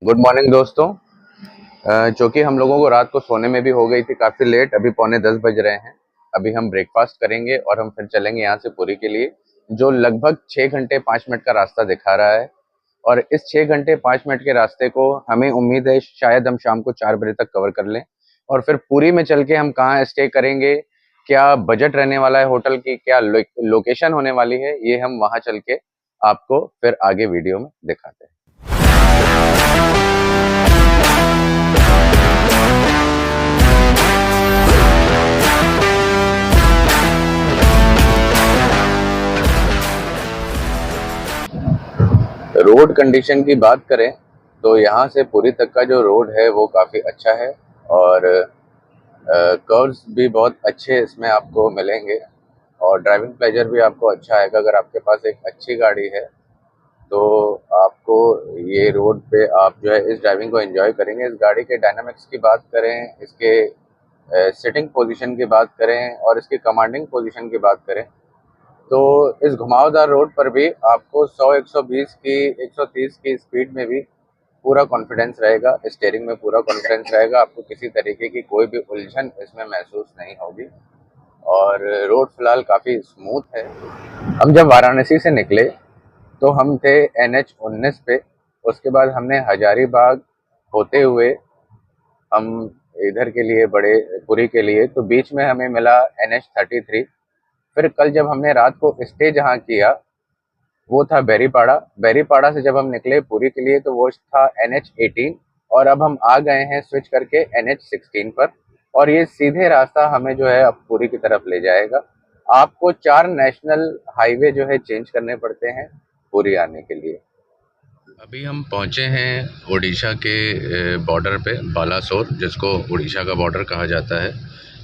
Good morning दोस्तों। चूंकि हम लोगों को रात को सोने में भी हो गई थी काफ़ी लेट, अभी पौने 10 बज रहे हैं। अभी हम ब्रेकफास्ट करेंगे और हम फिर चलेंगे यहाँ से पुरी के लिए, जो लगभग 6 घंटे 5 मिनट का रास्ता दिखा रहा है। और इस 6 घंटे 5 मिनट के रास्ते को हमें उम्मीद है शायद हम शाम को 4 बजे तक कवर कर लें। और फिर पुरी में चल के हम कहाँ स्टे करेंगे, क्या बजट रहने वाला है होटल की, क्या लोकेशन होने वाली है, ये हम वहाँ चल के आपको फिर आगे वीडियो में दिखाते हैं। रोड कंडीशन की बात करें तो यहाँ से पुरी तक का जो रोड है वो काफ़ी अच्छा है और कर्व्स भी बहुत अच्छे इसमें आपको मिलेंगे और ड्राइविंग प्लेजर भी आपको अच्छा आएगा। अगर आपके पास एक अच्छी गाड़ी है तो आपको ये रोड पे आप जो है इस ड्राइविंग को एंजॉय करेंगे। इस गाड़ी के डायनामिक्स की बात करें, इसके सिटिंग पोजीशन की बात करें और इसकी कमांडिंग पोजीशन की बात करें तो इस घुमावदार रोड पर भी आपको 100, 120 की, 130 की स्पीड में भी पूरा कॉन्फिडेंस रहेगा, स्टीयरिंग में पूरा कॉन्फिडेंस रहेगा। आपको किसी तरीके की कोई भी उलझन इसमें महसूस नहीं होगी और रोड फिलहाल काफ़ी स्मूथ है। हम जब वाराणसी से निकले तो हम थे NH 19 पे। उसके बाद हमने हजारीबाग होते हुए हम इधर के लिए बड़े पुरी के लिए, तो बीच में हमें मिला NH 33। फिर कल जब हमने रात को स्टे जहाँ किया वो था बैरीपाड़ा। बैरीपाड़ा से जब हम निकले पुरी के लिए तो वो था NH 18 और अब हम आ गए हैं स्विच करके NH 16 पर और ये सीधे रास्ता हमें जो है अब पुरी की तरफ ले जाएगा। आपको 4 नेशनल हाईवे जो है चेंज करने पड़ते हैं पुरी आने के लिए। अभी हम पहुंचे हैं उड़ीसा के बॉर्डर पे, बालासोर, जिसको उड़ीसा का बॉर्डर कहा जाता है।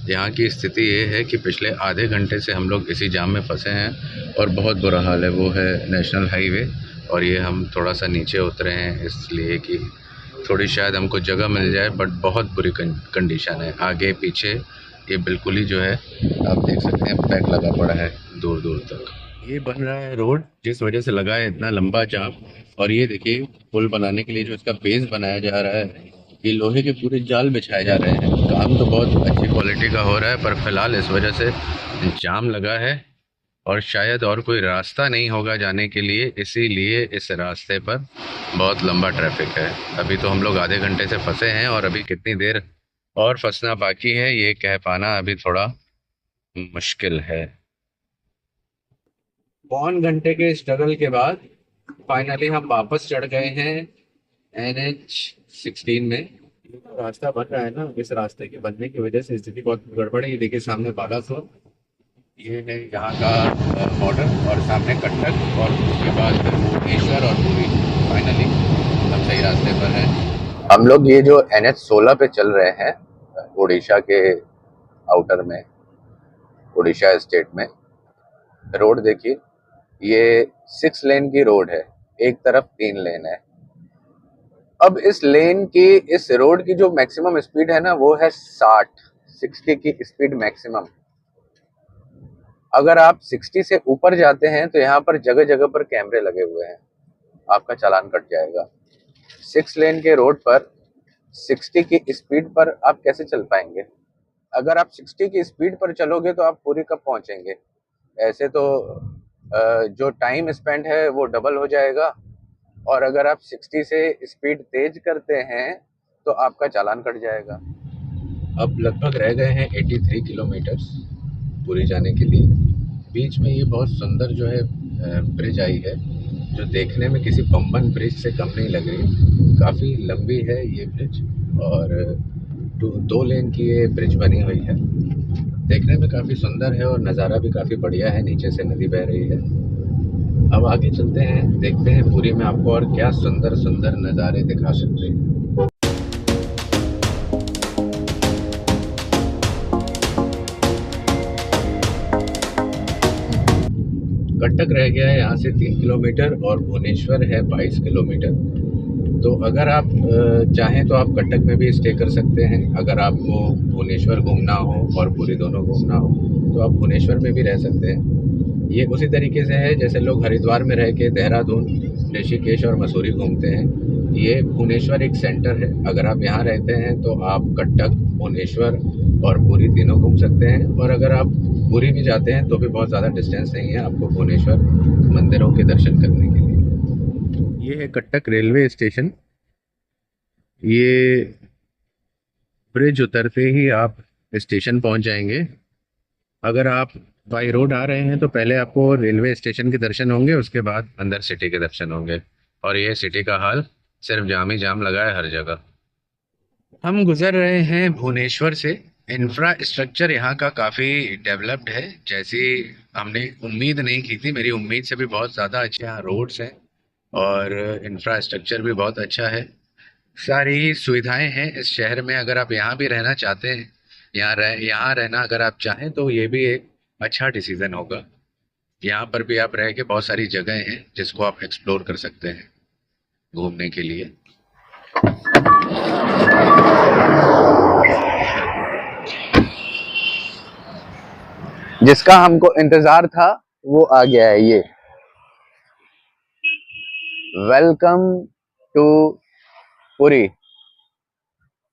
यहाँ की स्थिति ये है कि पिछले आधे घंटे से हम लोग इसी जाम में फंसे हैं और बहुत बुरा हाल है। वो है नेशनल हाईवे और ये हम थोड़ा सा नीचे उतरे हैं इसलिए कि थोड़ी शायद हमको जगह मिल जाए, बट बहुत बुरी कंडीशन है। आगे पीछे ये बिल्कुल ही जो है आप देख सकते हैं पैक लगा पड़ा है दूर दूर तक। ये बन रहा है रोड, जिस वजह से लगा है इतना लंबा जाम। और ये देखिए पुल बनाने के लिए जो इसका बेस बनाया जा रहा है, ये लोहे के पूरे जाल बिछाए जा रहे हैं। काम तो बहुत अच्छी क्वालिटी का हो रहा है, पर फिलहाल इस वजह से जाम लगा है और शायद और कोई रास्ता नहीं होगा जाने के लिए, इसीलिए इस रास्ते पर बहुत लंबा ट्रैफिक है। अभी तो हम लोग आधे घंटे से फंसे हैं और अभी कितनी देर और फंसना बाकी है ये कह पाना अभी थोड़ा मुश्किल है। पौन घंटे के स्ट्रगल के बाद फाइनली हम वापस चढ़ गए हैं NH 16 में। रास्ता बन रहा है ना, इस रास्ते के बनने की वजह से स्थिति बहुत गड़बड़ है। ये देखिए सामने बालासोर, ये है यहाँ का बॉर्डर, और सामने कटक और उसके बाद फिर भुवनेश्वर और पुरी। फाइनली हम सही रास्ते पर हैं। हम लोग ये जो NH 16 पे चल रहे हैं उड़ीसा के आउटर में, उड़ीसा स्टेट में। रोड देखिए, ये 6 लेन की रोड है, एक तरफ 3 लेन है। अब इस रोड की जो मैक्सिमम स्पीड है ना वो है 60 की स्पीड मैक्सिमम। अगर आप 60 से ऊपर जाते हैं तो यहाँ पर जगह जगह पर कैमरे लगे हुए हैं, आपका चालान कट जाएगा। 6 लेन के रोड पर 60 की स्पीड पर आप कैसे चल पाएंगे? अगर आप 60 की स्पीड पर चलोगे तो आप पुरी कब पहुंचेंगे? ऐसे तो जो टाइम स्पेंड है वो डबल हो जाएगा और अगर आप 60 से स्पीड तेज करते हैं तो आपका चालान कट जाएगा। अब लगभग रह गए हैं 83 किलोमीटर पुरी जाने के लिए। बीच में ये बहुत सुंदर जो है ब्रिज आई है, जो देखने में किसी पंबन ब्रिज से कम नहीं लग रही। काफ़ी लंबी है ये ब्रिज और 2 लेन की ये ब्रिज बनी हुई है। देखने में काफ़ी सुंदर है और नज़ारा भी काफ़ी बढ़िया है, नीचे से नदी बह रही है। अब आगे चलते हैं, देखते हैं पुरी में आपको और क्या सुंदर सुंदर नज़ारे दिखा सकते हैं। कटक रह गया है यहाँ से 3 किलोमीटर और भुवनेश्वर है 22 किलोमीटर। तो अगर आप चाहें तो आप कटक में भी स्टे कर सकते हैं। अगर आपको भुवनेश्वर घूमना हो और पुरी दोनों घूमना हो तो आप भुवनेश्वर में भी रह सकते हैं। ये उसी तरीके से है जैसे लोग हरिद्वार में रह के देहरादून ऋषिकेश और मसूरी घूमते हैं। ये भुवनेश्वर एक सेंटर है। अगर आप यहाँ रहते हैं तो आप कटक, भुवनेश्वर और पुरी तीनों घूम सकते हैं। और अगर आप पुरी भी जाते हैं तो भी बहुत ज़्यादा डिस्टेंस नहीं है आपको भुवनेश्वर मंदिरों के दर्शन करने के लिए। ये है कटक रेलवे स्टेशन। ये ब्रिज उतरते ही आप स्टेशन पहुंच जाएंगे। अगर आप बाई रोड आ रहे हैं तो पहले आपको रेलवे स्टेशन के दर्शन होंगे, उसके बाद अंदर सिटी के दर्शन होंगे। और ये सिटी का हाल सिर्फ जाम ही जाम लगा है हर जगह। हम गुजर रहे हैं भुवनेश्वर से। इंफ्रास्ट्रक्चर यहाँ का काफ़ी डेवलप्ड है, जैसी हमने उम्मीद नहीं की थी। मेरी उम्मीद से भी बहुत ज़्यादा अच्छे यहाँ रोड्स हैं और इंफ्रास्ट्रक्चर भी बहुत अच्छा है। सारी सुविधाएं हैं इस शहर में। अगर आप यहाँ भी रहना चाहते हैं, यहाँ रहना अगर आप चाहें तो ये भी एक अच्छा डिसीजन होगा। यहाँ पर भी आप रह के बहुत सारी जगह हैं जिसको आप एक्सप्लोर कर सकते हैं घूमने के लिए। जिसका हमको इंतजार था वो आ गया है। ये वेलकम टू पुरी।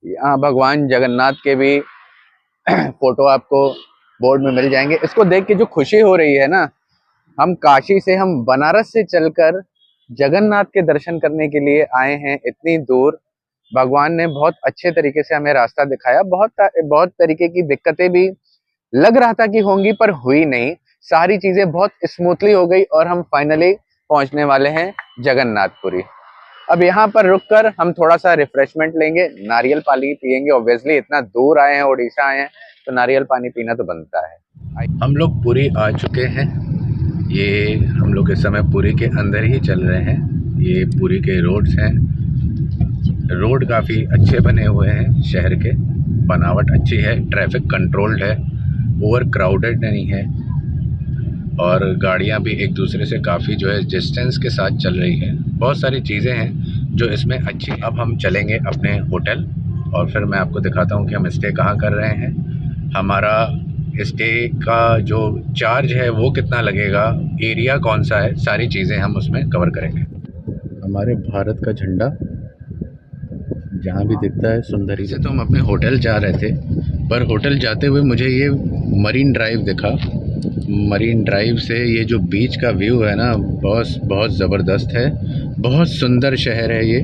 यहाँ भगवान जगन्नाथ के भी फोटो आपको बोर्ड में मिल जाएंगे। इसको देख के जो खुशी हो रही है ना, हम काशी से, हम बनारस से चलकर जगन्नाथ के दर्शन करने के लिए आए हैं इतनी दूर। भगवान ने बहुत अच्छे तरीके से हमें रास्ता दिखाया। बहुत तरीके की दिक्कतें भी लग रहा था कि होंगी, पर हुई नहीं। सारी चीजें बहुत स्मूथली हो गई और हम फाइनली पहुंचने वाले हैं जगन्नाथपुरी। अब यहाँ पर रुककर हम थोड़ा सा रिफ्रेशमेंट लेंगे, नारियल पानी पियेंगे। ऑब्वियसली इतना दूर आए हैं, उड़ीसा आए हैं, तो नारियल पानी पीना तो बनता है। हम लोग पुरी आ चुके हैं। ये हम लोग इस समय पुरी के अंदर ही चल रहे हैं। ये पुरी के रोड्स हैं। रोड काफ़ी अच्छे बने हुए हैं, शहर के बनावट अच्छी है, ट्रैफिक कंट्रोल्ड है, ओवर क्राउडेड नहीं है और गाड़ियां भी एक दूसरे से काफ़ी जो है डिस्टेंस के साथ चल रही है। बहुत सारी चीज़ें हैं जो इसमें अच्छी। अब हम चलेंगे अपने होटल और फिर मैं आपको दिखाता हूँ कि हम स्टे कहाँ कर रहे हैं, हमारा स्टे का जो चार्ज है वो कितना लगेगा, एरिया कौन सा है, सारी चीज़ें हम उसमें कवर करेंगे। हमारे भारत का झंडा जहाँ भी दिखता है सुंदरी से। तो हम अपने होटल जा रहे थे, पर होटल जाते हुए मुझे ये मरीन ड्राइव दिखा। मरीन ड्राइव से ये जो बीच का व्यू है ना, बहुत ज़बरदस्त है। बहुत सुंदर शहर है ये।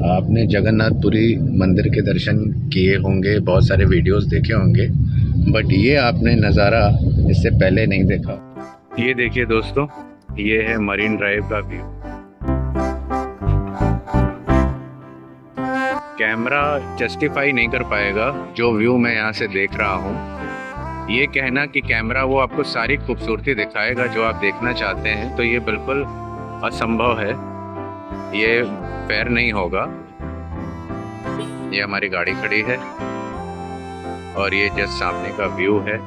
आपने जगन्नाथपुरी मंदिर के दर्शन किए होंगे, बहुत सारे वीडियोस देखे होंगे, बट ये आपने नज़ारा इससे पहले नहीं देखा। ये देखिए दोस्तों, ये है मरीन ड्राइव का व्यू। कैमरा जस्टिफाई नहीं कर पाएगा जो व्यू मैं यहाँ से देख रहा हूँ। ये कहना कि कैमरा वो आपको सारी खूबसूरती दिखाएगा जो आप देखना चाहते हैं, तो ये बिल्कुल असंभव है, ये फेयर नहीं होगा। ये हमारी गाड़ी खड़ी है और ये जस्ट सामने का व्यू है।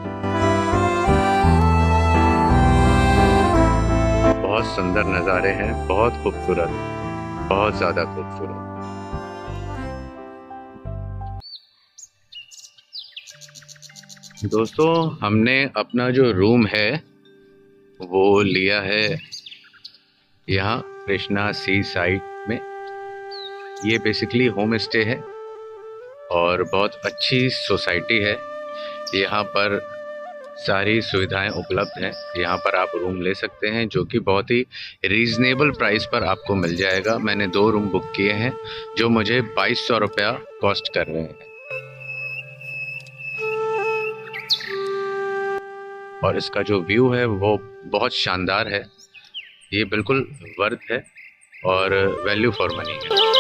बहुत सुंदर नज़ारे हैं, बहुत खूबसूरत, बहुत ज़्यादा खूबसूरत। दोस्तों, हमने अपना जो रूम है वो लिया है यहाँ कृष्णा सी साइड में। ये बेसिकली होम स्टे है और बहुत अच्छी सोसाइटी है। यहाँ पर सारी सुविधाएं उपलब्ध हैं। यहाँ पर आप रूम ले सकते हैं जो कि बहुत ही रीज़नेबल प्राइस पर आपको मिल जाएगा। मैंने 2 रूम बुक किए हैं जो मुझे 2200 रुपया कॉस्ट कर रहे हैं और इसका जो व्यू है वो बहुत शानदार है। ये बिल्कुल वर्थ है और वैल्यू फॉर मनी है।